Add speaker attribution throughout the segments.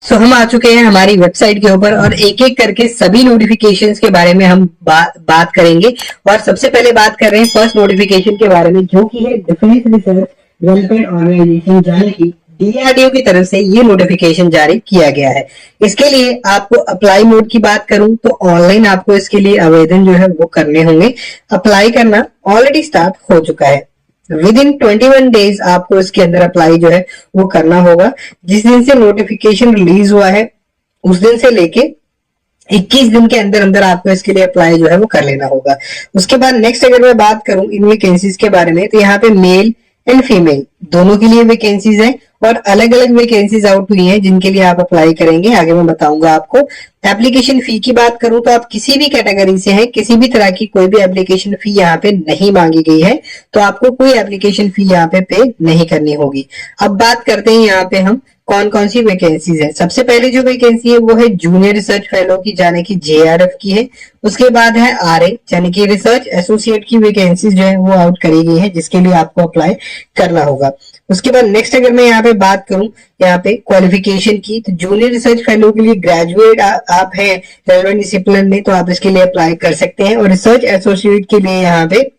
Speaker 1: हम आ चुके हैं हमारी वेबसाइट के ऊपर और एक एक करके सभी नोटिफिकेशंस के बारे में हम बात करेंगे। और सबसे पहले बात कर रहे हैं फर्स्ट नोटिफिकेशन के बारे में, जो कि है डिफेंस रिसर्च डेवलपमेंट ऑर्गेनाइजेशन यानी कि डीआरडीओ की तरफ से ये नोटिफिकेशन जारी किया गया है। इसके लिए आपको अप्लाई मोड की बात करूं तो ऑनलाइन आपको इसके लिए आवेदन जो है वो करने होंगे। अप्लाई करना ऑलरेडी स्टार्ट हो चुका है। विद इन 21 डेज आपको इसके अंदर अप्लाई जो है वो करना होगा। जिस दिन से नोटिफिकेशन रिलीज हुआ है उस दिन से लेके 21 दिन के अंदर अंदर आपको इसके लिए अप्लाई जो है वो कर लेना होगा। उसके बाद नेक्स्ट अगर मैं बात करूं इन वैकेंसीज के बारे में, तो यहाँ पे मेल एंड फीमेल दोनों के लिए वैकेंसीज है और अलग अलग वैकेंसीज आउट हुई हैं जिनके लिए आप अप्लाई करेंगे, आगे मैं बताऊंगा आपको। एप्लीकेशन फी की बात करूं तो आप किसी भी कैटेगरी से हैं, किसी भी तरह की कोई भी एप्लीकेशन फी यहाँ पे नहीं मांगी गई है, तो आपको कोई एप्लीकेशन फी यहाँ पे नहीं करनी होगी। अब बात करते हैं यहाँ पे हम कौन कौन सी वैकेंसीज है। सबसे पहले जो वैकेंसी है वो है जूनियर रिसर्च फेलो की, जाने की जेआरएफ की है। उसके बाद है आरए यानी कि रिसर्च एसोसिएट की वैकेंसीज जो है वो आउट करी गई है, जिसके लिए आपको अप्लाई करना होगा। उसके बाद नेक्स्ट अगर मैं यहाँ पे बात करूं यहाँ पे क्वालिफिकेशन की, तो जूनियर रिसर्च फेलो के लिए ग्रेजुएट आप हैं रेलेवेंट डिसिप्लिन में, तो आप इसके लिए अप्लाई कर सकते हैं। और रिसर्च एसोसिएट के लिए यहाँ पे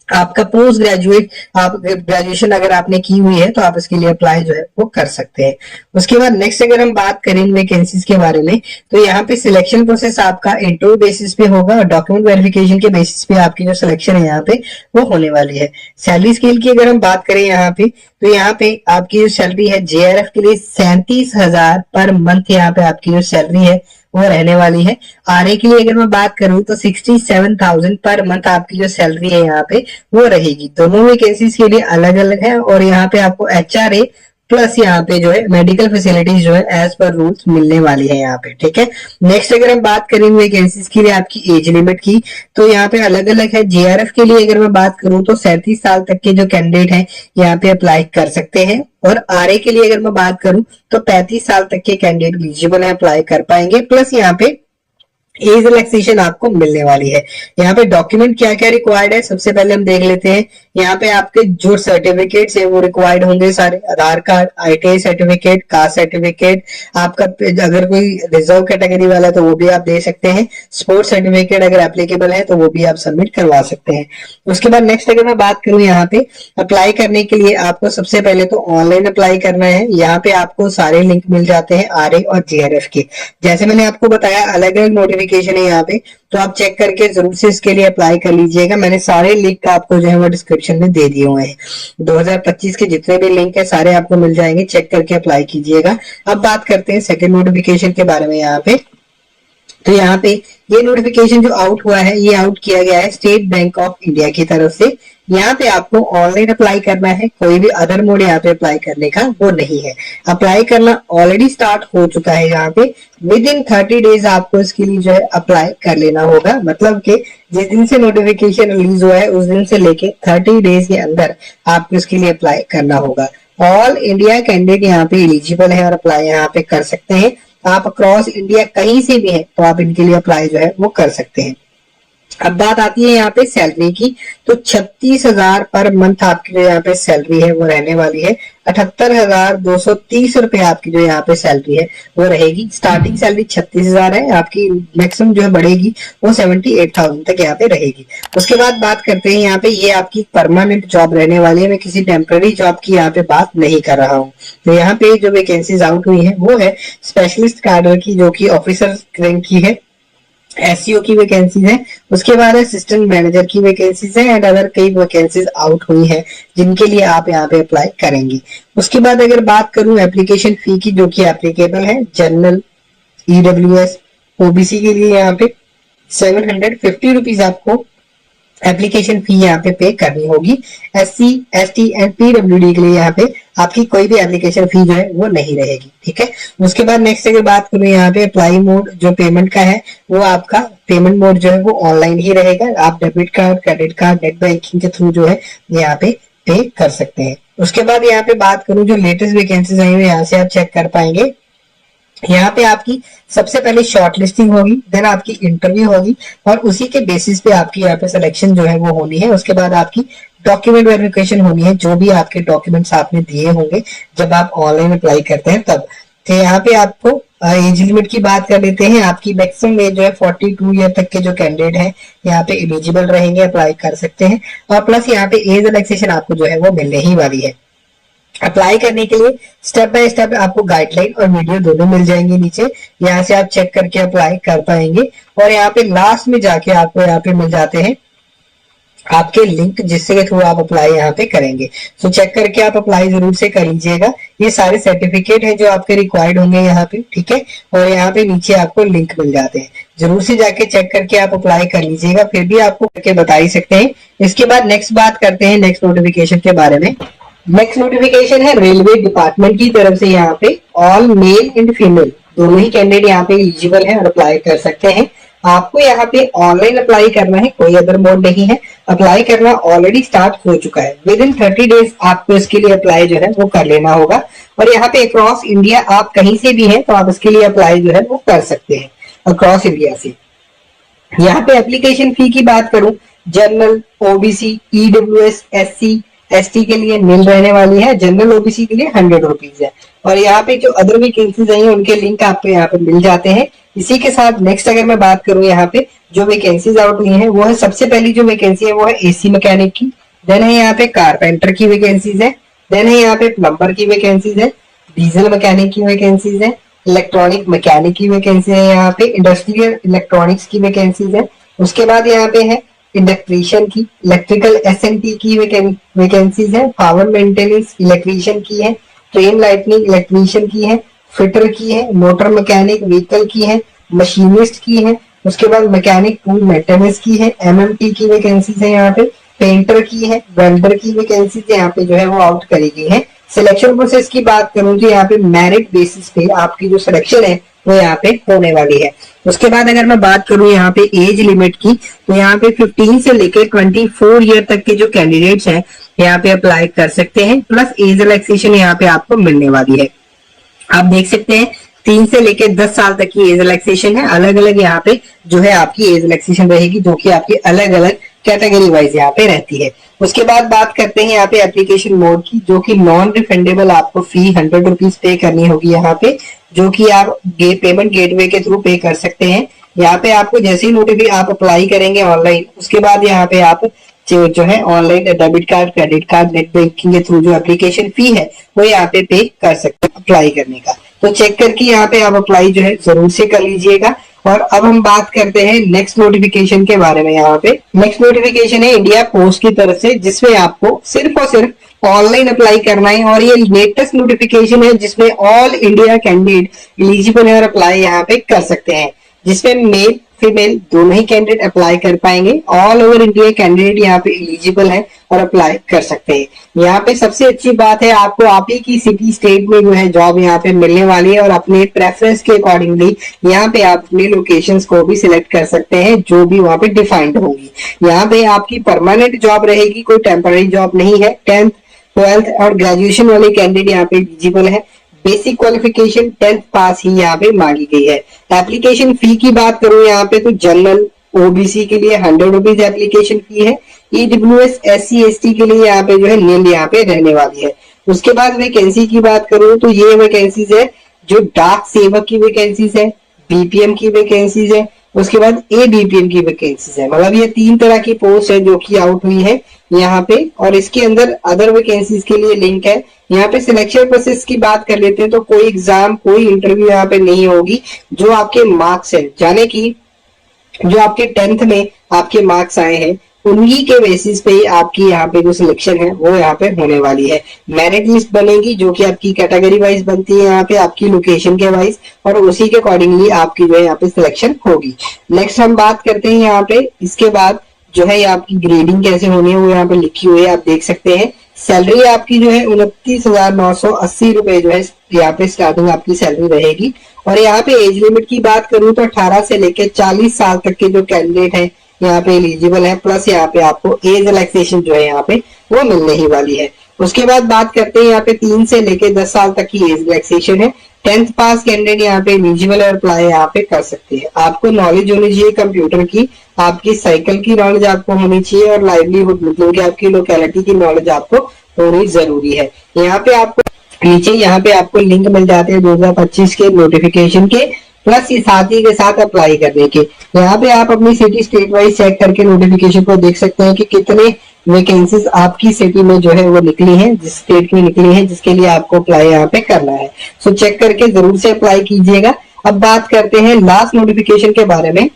Speaker 1: आपका पोस्ट ग्रेजुएट, आप ग्रेजुएशन अगर आपने की हुई है तो आप इसके लिए अप्लाई जो है वो कर सकते हैं। उसके बाद नेक्स्ट अगर हम बात करें वैकेंसीज के बारे में, तो यहाँ पे सिलेक्शन प्रोसेस आपका इंटरव्यू बेसिस पे होगा और डॉक्यूमेंट वेरिफिकेशन के बेसिस पे आपकी जो सिलेक्शन है यहाँ पे वो होने वाली है। सैलरी स्केल की अगर हम बात करें यहाँ पे, तो यहाँ पे आपकी जो सैलरी है जेआरएफ के लिए 37,000 पर मंथ यहाँ पे आपकी जो सैलरी है वो रहने वाली है। आरए के लिए अगर मैं बात करूं तो 67,000 पर मंथ आपकी जो सैलरी है यहाँ पे वो रहेगी। दोनों वैकेंसीज के लिए अलग अलग है और यहाँ पे आपको एचआरए प्लस यहाँ पे जो है मेडिकल फैसिलिटीज जो है एज पर रूल्स मिलने वाली है यहाँ पे, ठीक है। नेक्स्ट अगर हम बात करें वैकेंसीज के लिए आपकी एज लिमिट की, तो यहाँ पे अलग अलग है। जेआरएफ के लिए अगर मैं बात करूं तो 37 साल तक के जो कैंडिडेट हैं यहाँ पे अप्लाई कर सकते हैं। और आरए के लिए अगर मैं बात करूं तो 35 साल तक के कैंडिडेट एलिजिबल है, अप्लाई कर पाएंगे। प्लस यहाँ पे एज रिलैक्सेशन आपको मिलने वाली है। यहाँ पे डॉक्यूमेंट क्या क्या रिक्वायर्ड है सबसे पहले हम देख लेते हैं। यहाँ पे आपके जो सर्टिफिकेट्स है वो रिक्वायर्ड होंगे सारे, Aadhaar card, ITI certificate, caste certificate, आपका अगर कोई रिजर्व कैटेगरी वाला है तो वो भी आप दे सकते हैं। स्पोर्ट्स सर्टिफिकेट अगर एप्लीकेबल है तो वो भी आप सबमिट करवा सकते हैं। उसके बाद नेक्स्ट अगर मैं बात करूं यहाँ पे अप्लाई करने के लिए, आपको सबसे पहले तो ऑनलाइन अप्लाई करना है। यहाँ पे आपको सारे लिंक मिल जाते हैं आरए और जेआरएफ के। जैसे मैंने आपको बताया अलग अलग नोटिफिकेशन है यहाँ पे, तो आप चेक करके जरूर से इसके लिए अप्लाई कर लीजिएगा। मैंने सारे लिंक आपको जो है वो डिस्क्रिप्शन में दे दिए हुए हैं। 2025 के जितने भी लिंक है सारे आपको मिल जाएंगे, चेक करके अप्लाई कीजिएगा। अब बात करते हैं सेकंड नोटिफिकेशन के बारे में यहाँ पे। तो यहाँ पे ये नोटिफिकेशन जो आउट हुआ है ये आउट किया गया है स्टेट बैंक ऑफ इंडिया की तरफ से। यहाँ पे आपको ऑनलाइन अप्लाई करना है, कोई भी अदर मोड यहाँ पे अप्लाई करने का वो नहीं है। अप्लाई करना ऑलरेडी स्टार्ट हो चुका है। यहाँ पे विद इन 30 डेज आपको इसके लिए जो है अप्लाई कर लेना होगा। मतलब कि जिस दिन से नोटिफिकेशन रिलीज हुआ है उस दिन से लेके 30 डेज के अंदर आपको इसके लिए अप्लाई करना होगा। ऑल इंडिया कैंडिडेट यहाँ पे एलिजिबल है और अप्लाई यहाँ पे कर सकते हैं। आप अक्रॉस इंडिया कहीं से भी हैं तो आप इनके लिए अप्लाई जो है वो कर सकते हैं। अब बात आती है यहाँ पे सैलरी की, तो 36,000 पर मंथ आपकी जो यहाँ पे सैलरी है वो रहने वाली है। 78,230 रुपए आपकी जो यहाँ पे सैलरी है वो रहेगी। स्टार्टिंग सैलरी 36,000 है, आपकी मैक्सिमम जो है बढ़ेगी वो 78,000 तक यहाँ पे रहेगी। उसके बाद बात करते हैं यहाँ पे, ये आपकी परमानेंट जॉब रहने वाली है। मैं किसी टेम्पररी जॉब की यहाँ पे बात नहीं कर रहा हूँ। तो यहाँ पे जो वैकेंसीज आउट हुई है वो है स्पेशलिस्ट कैडर की, जो की ऑफिसर रैंक की है। एसईओ की वैकेंसीज है। उसके बाद असिस्टेंट मैनेजर की वैकेंसीज है एंड अदर कई वैकेंसीज आउट हुई है जिनके लिए आप यहाँ पे अप्लाई करेंगे। उसके बाद अगर बात करूं एप्लीकेशन फी की, जो कि एप्लीकेबल है जनरल, ईडब्ल्यूएस, ओबीसी के लिए यहाँ पे 750 रुपीज आपको एप्लीकेशन फी यहाँ पे करनी होगी। एससी, एसटी एंड पीडब्ल्यूडी के लिए यहाँ पे आपकी कोई भी एप्लीकेशन फी जो है वो नहीं रहेगी, ठीक है। उसके बाद नेक्स्ट अगर बात करूं यहाँ पे अप्लाई मोड जो पेमेंट का है, वो आपका पेमेंट मोड जो है वो ऑनलाइन ही रहेगा। आप debit card, credit card, net banking के थ्रू जो है यहाँ पे कर सकते हैं। उसके बाद यहाँ पे बात करूं जो लेटेस्ट वैकेंसीज आई हुई यहाँ से आप चेक कर पाएंगे। यहाँ पे आपकी सबसे पहले शॉर्ट लिस्टिंग होगी, देन आपकी इंटरव्यू होगी और उसी के बेसिस पे आपकी यहाँ पे सिलेक्शन जो है वो होनी है। उसके बाद आपकी डॉक्यूमेंट वेरिफिकेशन होनी है, जो भी आपके डॉक्यूमेंट्स आपने दिए होंगे जब आप ऑनलाइन अप्लाई करते हैं तब। तो यहाँ पे आपको एज लिमिट की बात कर लेते हैं। आपकी मैक्सिमम एज जो है 42 ईयर तक के जो कैंडिडेट है यहाँ पे एलिजिबल रहेंगे, अप्लाई कर सकते हैं। और प्लस यहाँ पे एज रिलैक्सेशन आपको जो है वो मिलने ही वाली है। अप्लाई करने के लिए स्टेप बाय स्टेप आपको गाइडलाइन और वीडियो दोनों मिल जाएंगे नीचे, यहाँ से आप चेक करके अप्लाई कर पाएंगे। और यहाँ पे लास्ट में जाके आपको यहाँ पे मिल जाते हैं आपके लिंक, जिससे के थ्रू आप अप्लाई यहाँ पे करेंगे। सो चेक करके आप अप्लाई जरूर से कर लीजिएगा। ये सारे सर्टिफिकेट है जो आपके रिक्वायर्ड होंगे यहाँ पे, ठीक है। और यहाँ पे नीचे आपको लिंक मिल जाते हैं, जरूर से जाके चेक करके आप अप्लाई कर लीजिएगा। फिर भी आपको करके बता ही सकते हैं। इसके बाद नेक्स्ट बात करते हैं नेक्स्ट नोटिफिकेशन के बारे में। नेक्स्ट नोटिफिकेशन है रेलवे डिपार्टमेंट की तरफ से। यहाँ पे ऑल मेल एंड फीमेल दोनों ही कैंडिडेट यहाँ पे एलिजिबल है और अप्लाई कर सकते हैं। आपको यहाँ पे ऑनलाइन अप्लाई करना है, कोई अदर मोड नहीं है। अप्लाई करना ऑलरेडी स्टार्ट हो चुका है। विद इन 30 डेज आपको इसके लिए अप्लाई जो है वो कर लेना होगा। और यहाँ पे अक्रॉस इंडिया आप कहीं से भी हैं तो आप इसके लिए अप्लाई जो है वो कर सकते हैं अक्रॉस इंडिया से। यहाँ पे एप्लीकेशन फी की बात करूं, general, OBC, EWS, SC, ST के लिए मिल रहने वाली है। जनरल ओबीसी के लिए 100 रुपीज है। और यहाँ पे जो अदर वैकेंसीज हैं उनके लिंक आपको यहाँ पे मिल जाते हैं। इसी के साथ नेक्स्ट अगर मैं बात करूं, यहाँ पे जो वैकेंसीज आउट हुई है वो है, सबसे पहली जो वैकेंसी है वो है एसी मैकेनिक की। देन है यहाँ पे कारपेंटर की वैकेंसीज है। देन है यहाँ पे प्लम्बर की वैकेंसीज है, डीजल मैकेनिक की वैकेंसीज है, इलेक्ट्रॉनिक मैकेनिक की वैकेंसी है, यहाँ पे इंडस्ट्रियल इलेक्ट्रॉनिक्स की वैकेंसीज है। उसके बाद यहाँ पे है इलेक्ट्रीशियन की, इलेक्ट्रिकल एसएनटी की वैकेंसीज है, पावर मेंटेनेंस इलेक्ट्रीशियन की है, ट्रेन लाइटनिंग इलेक्ट्रीशियन की है, फिटर की है, मोटर मैकेनिक व्हीकल की है, मशीनिस्ट की है। उसके बाद मैकेनिक टूल मेंटेनेंस की है, एमएमटी की वैकेंसीज है, यहाँ पे पेंटर की है, वेल्डर की वैकेंसीज यहाँ पे जो है वो आउट करी गई है। सिलेक्शन प्रोसेस की बात करूं तो यहाँ पे मेरिट बेसिस पे आपकी जो सिलेक्शन है वो यहाँ पे होने वाली है। उसके बाद अगर मैं बात करूं यहाँ पे एज लिमिट की, तो यहाँ पे 15 से लेकर 24 ईयर तक के जो कैंडिडेट्स हैं यहाँ पे अप्लाई कर सकते हैं। प्लस एज रिलैक्सेशन यहाँ पे आपको मिलने वाली है। आप देख सकते हैं 3 से लेकर 10 साल तक की एज रिलैक्सेशन है। अलग अलग यहाँ पे जो है आपकी एज रिलैक्सेशन रहेगी, जो कि आपकी अलग अलग कैटेगरी वाइज यहाँ पे रहती है। उसके बाद बात करते हैं यहाँ पे एप्लीकेशन मोड की, जो कि नॉन रिफंडेबल आपको फी 100 रुपीज पे करनी होगी यहाँ पे, जो कि आप पेमेंट गेटवे के थ्रू पे कर सकते हैं। यहाँ पे आपको जैसे ही नोटिफिकेशन आप अप्लाई करेंगे ऑनलाइन, उसके बाद यहाँ पे आप जो है online debit card, credit card, net banking के थ्रू जो एप्लीकेशन फी है वो यहाँ पे कर सकते हैं अप्लाई करने का। तो चेक करके यहाँ पे आप अप्लाई जो है जरूर से कर लीजिएगा। और अब हम बात करते हैं नेक्स्ट नोटिफिकेशन के बारे में। यहाँ पे नेक्स्ट नोटिफिकेशन है इंडिया पोस्ट की तरफ से, जिसमें आपको सिर्फ और सिर्फ ऑनलाइन अप्लाई करना है। और ये लेटेस्ट नोटिफिकेशन है जिसमें ऑल इंडिया कैंडिडेट एलिजिबल है और अप्लाई यहाँ पे कर सकते हैं, जिसमें मेल फीमेल दोनों ही कैंडिडेट अप्लाई कर पाएंगे। ऑल ओवर इंडिया कैंडिडेट यहाँ पे एलिजिबल है और अप्लाई कर सकते हैं। यहाँ पे सबसे अच्छी बात है आपको आप ही की सिटी स्टेट में जो है जॉब यहाँ पे मिलने वाली है। और अपने प्रेफरेंस के अकॉर्डिंगली यहाँ पे आप अपने लोकेशंस को भी सिलेक्ट कर सकते हैं, जो भी वहाँ पे डिफाइंड होगी। यहाँ पे आपकी परमानेंट जॉब रहेगी, कोई टेम्पररी जॉब नहीं है। 10th 12th और ग्रेजुएशन वाले कैंडिडेट यहाँ पे एलिजिबल है। बेसिक क्वालिफिकेशन 10th पास ही यहाँ पे मांगी गई है। एप्लीकेशन फी की बात करूं यहाँ पे तो जनरल ओबीसी के लिए 100 रुपीज एप्लीकेशन फी है। ईडब्ल्यूएस एससी एसटी के लिए यहाँ पे जो है नील यहाँ पे रहने वाली है। उसके बाद वैकेंसी की बात करूं तो ये वैकेंसीज है जो डाक सेवक की वैकेंसीज है, बीपीएम की वैकेंसीज है, उसके बाद एबीपीएम की वैकेंसीज है। मतलब ये 3 तरह की पोस्ट है जो कि आउट हुई है यहाँ पे। और इसके अंदर अदर वैकेंसीज के लिए लिंक है। यहाँ पे सिलेक्शन प्रोसेस की बात कर लेते हैं तो कोई एग्जाम कोई इंटरव्यू यहाँ पे नहीं होगी। जो आपके मार्क्स है, जाने की जो आपके 10th में आपके मार्क्स आए हैं उन्हीं के बेसिस पे ही आपकी यहाँ पे जो सिलेक्शन है वो यहाँ पे होने वाली है। मेरिट लिस्ट बनेगी जो कि आपकी कैटेगरी वाइज बनती है यहाँ पे आपकी लोकेशन के वाइज, और उसी के अकॉर्डिंगली आपकी जो है यहाँ पे सिलेक्शन होगी। नेक्स्ट हम बात करते हैं यहाँ पे इसके बाद जो है आपकी ग्रेडिंग कैसे होनी है वो यहाँ पे लिखी हुई है, आप देख सकते हैं। सैलरी आपकी जो है 29,980 रुपए जो है यहाँ पे स्टार्टिंग आपकी सैलरी रहेगी। और यहाँ पे एज लिमिट की बात करूं तो 18 से लेकर 40 साल तक के जो कैंडिडेट है यहाँ पे एलिजिबल है। प्लस यहाँ पे आपको एज रिलैक्सेशन जो है यहाँ पे वो मिलने ही वाली है। उसके बाद बात करते हैं यहाँ पे 3 से लेकर 10 साल तक की एज रिलैक्सेशन है। 10th पास कैंडिडेट यहाँ पे एलिजिबल है और अप्लाई यहाँ पे कर सकते हैं। आपको नॉलेज होनी चाहिए कंप्यूटर की, आपकी साइकिल की नॉलेज आपको होनी चाहिए, और लाइवलीहुड मतलब कि आपकी लोकेलिटी की नॉलेज आपको होनी जरूरी है। यहाँ पे आपको नीचे यहाँ पे आपको लिंक मिल जाते हैं 2025 के नोटिफिकेशन के, प्लस ये साथ ही के साथ अप्लाई करने के। यहाँ पे आप अपनी सिटी स्टेट वाइज चेक करके नोटिफिकेशन को देख सकते हैं कि कितने वैकेंसीज आपकी सिटी में जो है वो निकली हैं, जिस स्टेट में निकली है, जिसके लिए आपको अप्लाई यहाँ पे करना है। सो चेक करके जरूर से अप्लाई कीजिएगा। अब बात करते हैं लास्ट नोटिफिकेशन के बारे में।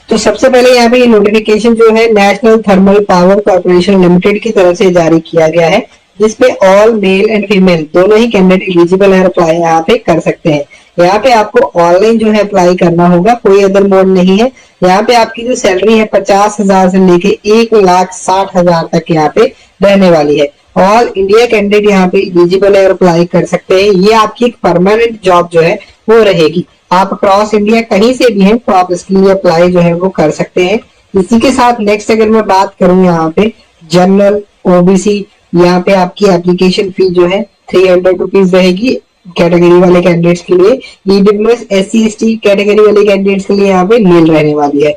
Speaker 1: तो सबसे पहले यहाँ पे ये नोटिफिकेशन जो है national thermal power corporation limited की तरफ से जारी किया गया है, जिसपे ऑल मेल एंड फीमेल दोनों ही कैंडिडेट एलिजिबल है, अप्लाई यहाँ पे कर सकते हैं। यहाँ पे आपको ऑनलाइन जो है अप्लाई करना होगा, कोई अदर मोड नहीं है। यहाँ पे आपकी जो सैलरी है 50,000 से लेके 1,60,000 तक यहाँ पे रहने वाली है। ऑल इंडिया कैंडिडेट यहाँ पे एलिजिबल है और अप्लाई कर सकते हैं। ये आपकी एक परमानेंट जॉब जो है वो रहेगी। आप अक्रॉस इंडिया कहीं से भी हैं तो आप इसके लिए अप्लाई जो है वो कर सकते हैं। इसी के साथ नेक्स्ट अगर मैं बात करूं यहाँ पे जनरल ओबीसी, यहाँ पे आपकी एप्लीकेशन फी जो है 300 रुपीज रहेगी कैटेगरी वाले कैंडिडेट्स के लिए। ईडब्ल्यूएस SC/ST कैटेगरी वाले कैंडिडेट्स के लिए यहाँ पे नील रहने वाली है।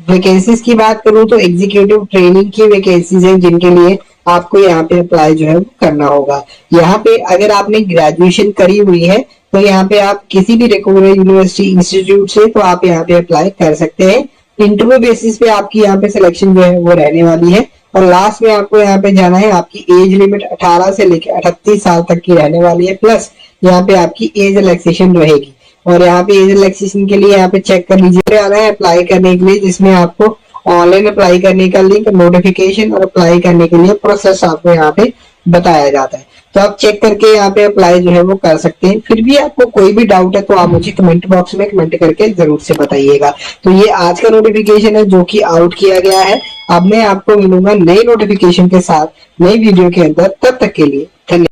Speaker 1: वैकेंसीज की बात करूं तो एग्जीक्यूटिव ट्रेनिंग की वैकेंसीज हैं, जिनके लिए आपको यहाँ पे अप्लाई जो है करना होगा। यहाँ पे अगर आपने ग्रेजुएशन करी हुई है तो यहाँ पे आप किसी भी रिकॉग्नाइज्ड यूनिवर्सिटी इंस्टीट्यूट से तो आप यहाँ पे अप्लाई कर सकते हैं। इंटरव्यू बेसिस पे आपकी यहाँ पे सिलेक्शन जो है वो रहने वाली है। और लास्ट में आपको यहाँ पे जाना है, आपकी एज लिमिट 18 से लेकर 38 साल तक की रहने वाली है, प्लस यहाँ पे आपकी एज रिलैक्सेशन रहेगी। और यहाँ पे एज रिलैक्सेशन के लिए यहाँ पे चेक कर लीजिए आना है अप्लाई करने के लिए, जिसमें आपको ऑनलाइन अप्लाई करने का लिंक, नोटिफिकेशन और अप्लाई करने के लिए प्रोसेस आपको यहाँ पे बताया जाता है। तो आप चेक करके यहाँ पे अप्लाई जो है वो कर सकते हैं। फिर भी आपको कोई भी डाउट है तो आप मुझे कमेंट बॉक्स में कमेंट करके जरूर से बताइएगा। तो ये आज का नोटिफिकेशन है जो कि आउट किया गया है। अब मैं आपको मिलूंगा नई नोटिफिकेशन के साथ नई वीडियो के अंदर, तब तक के लिए धन्यवाद।